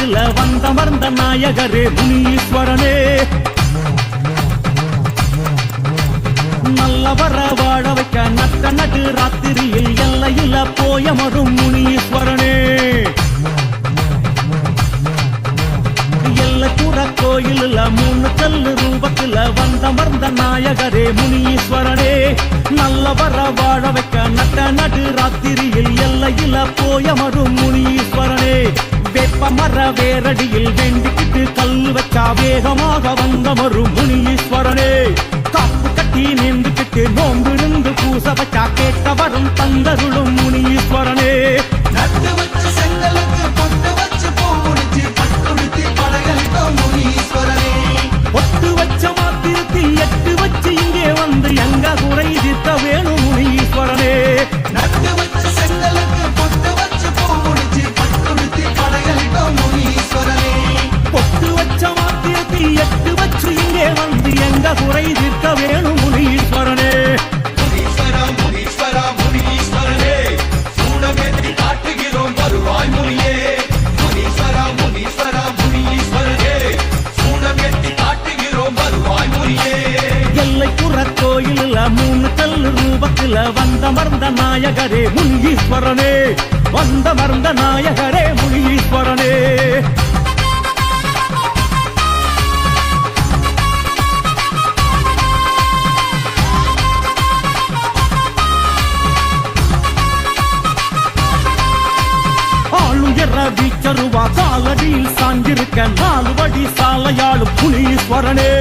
ரூபத்தில் வந்தமர்ந்த நாயகரே முனீஸ்வரனே. நல்லவர வாழ வைக்க நட்ட நடு ராத்திரியில் எல்லையில போயமரும் முனீஸ்வரனே. எல்லைக்குற கோயிலில் 3 கல்லு ரூபத்தில் வந்தமர்ந்த நாயகரே முனீஸ்வரனே. நல்லவர வாழ வைக்க நட்ட நடு ராத்திரியில் எல்லையில போயமரும் முனீஸ்வரனே. வேப்ப மர வேரடியில் வேண்டிக்கிட்டு கல் வச்சா வேகமாக வந்தமரும் முனீஸ்வரனே. காப்பு கட்டி நின்றுக்கிட்டு நோம்பிருந்து பூச வச்சா கேட்ட வரும் தந்தருளும் முனீஸ்வரனே. நட்டு வச்சு செங்கலுக்கு பொட்டு வச்சு பூ முடிச்சு பட்டுடுத்தி படையலிட்டோம் முனீஸ்வரனே. ஒட்டு வச்ச மாத்திருத்தி 8 வச்சு இங்கே வந்து எங்க குறை தீர்க்க வேணும் முனீஸ்வரனே. நட்டு வச்சு செங்கலுக்கு பொட்டு வச்சு பூ முடிச்சு பட்டுடுத்தி படையலிட்டோம் முனீஸ்வரனே. ஒட்டு வச்ச மாத்திருத்தி 8 வச்சு இங்கே வந்து எங்க குறை தீர்க்க வேணும் முனீஸ்வரனே. முனீஸ்வரா முனீஸ்வரா முனீஸ்வரனே, சூடமேத்தி காட்டுகிறோம் வருவாய் முனியே. முனீஸ்வரா முனீஸ்வரா முனீஸ்வரனே, சூடமேத்தி காட்டுகிறோம் வருவாய் முனியே. எல்லைப்புற கோயிலில் 3 கல்லு ரூபத்தில் வந்தமர்ந்த நாயகரே முனீஸ்வரனே. வந்தமர்ந்த நாயகரே முனீஸ்வரனே. ஆளுயர வீச்சருவா காலடியில் சாஞ்சிருக்க 4 வடி சாலையாளும் முனீஸ்வரனே.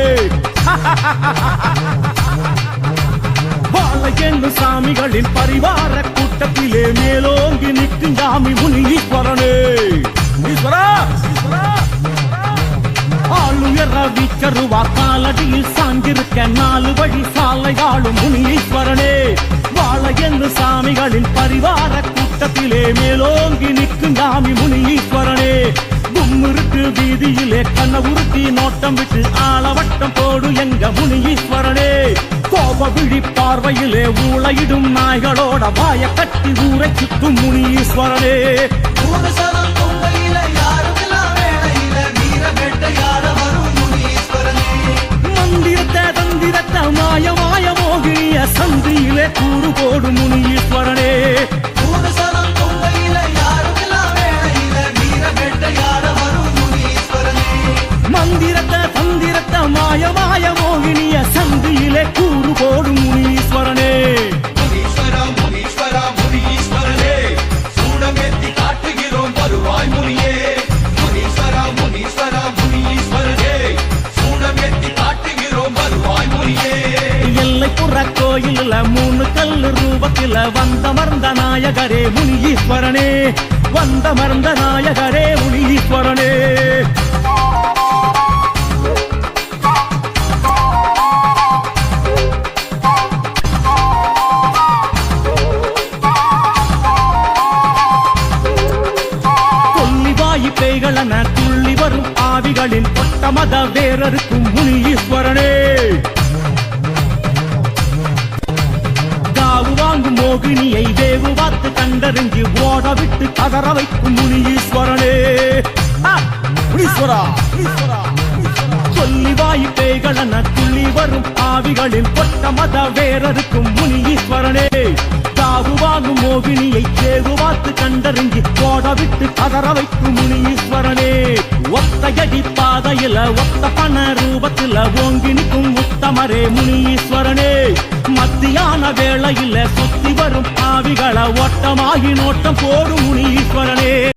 வாழையென்று சாமிகளின் பரிவார கூட்டத்திலே மேலோங்கி நிற்கும் சாமி முனீஸ்வரனே. ஈஸ்வரா ஆளுயர வீச்சருவா காலடியில் சாஞ்சிருக்க 4 வழி சாலையாளும் முனீஸ்வரனே. வாழையென்று சாமிகளின் பரிவார கூட்டத்திலே மேலோங்கி நிற்கும் சாமி முனீஸ்வரனே. கும்மிருக்கு வீதியிலே கண்ணவுருத்தி நோட்டம் விட்டு ஆளவட்டம் போடு எங்க முனீஸ்வரனே. கோப விழி பார்வையிலே ஊளையிடும் நாய்களோட வாய கட்டி ஊரை சுத்தும் முனீஸ்வரனே. பூரசனம் பொங்கையில யாருக்கெல்லாம் வேளையில வீர வேட்டையாட வரும் முனீஸ்வரனே. மந்திரத்தை தந்திரத்தை மாய மோகினிய சந்தியிலே கூறு போடும் முனீஸ்வரனே. பூரசனம் பொங்கையில யாருக்கெல்லாம் வேளையில வீர வேட்டையாட வரும் முனீஸ்வரனே. மந்திரத்தை தந்திரத்தை மாய மோகினிய சந்தியிலே கூறு போடும் முனீஸ்வரனே. முனீஸ்வரா முனீஸ்வரா முனீஸ்வரனே, சூடமேத்தி காட்டுகிறோம் வருவாய் முனியே. முனீஸ்வரா முனீஸ்வரா முனீஸ்வரனே, சூடமேத்தி காட்டுகிறோம் வருவாய் முனியே. எல்லைப்புற கோயிலில் 3 கல்லு ரூபத்தில் வந்தமர்ந்த நாயகரே முனீஸ்வரனே. வந்தமர்ந்த நாயகரே முனீஸ்வரனே. கொல்லிவாயி பேய்களென துள்ளி வரும் ஆவிகளின் கொட்ட மத வேரருக்கும் முனீஸ்வரனே. காவு வாங்கும் மோகினியை வேவு பார்த்து கண்டறிஞ்சு ஓட விட்டு கதற வைக்கும் முனீஸ்வரனே. முனீஸ்வரா கொல்லிவாயி பேய்களென துள்ளி வரும் ஆவிகளின் கொட்ட மத வேரருக்கும் முனீஸ்வரனே. காவு வாங்கும் மோகினியை வேவு பார்த்து கண்டறிஞ்சு ஓட விட்டு கதற வைக்கும் முனீஸ்வரனே. ஒத்தையடி பாதையில ஒத்த பண ரூபத்தில் ஓங்கி நிற்கும் உத்தமரே முனீஸ்வரனே. மத்தியான வேளையில சுத்தி வரும் ஆவிகளை ஓட்டமாகி நோட்டம் போடும் முனீஸ்வரனே.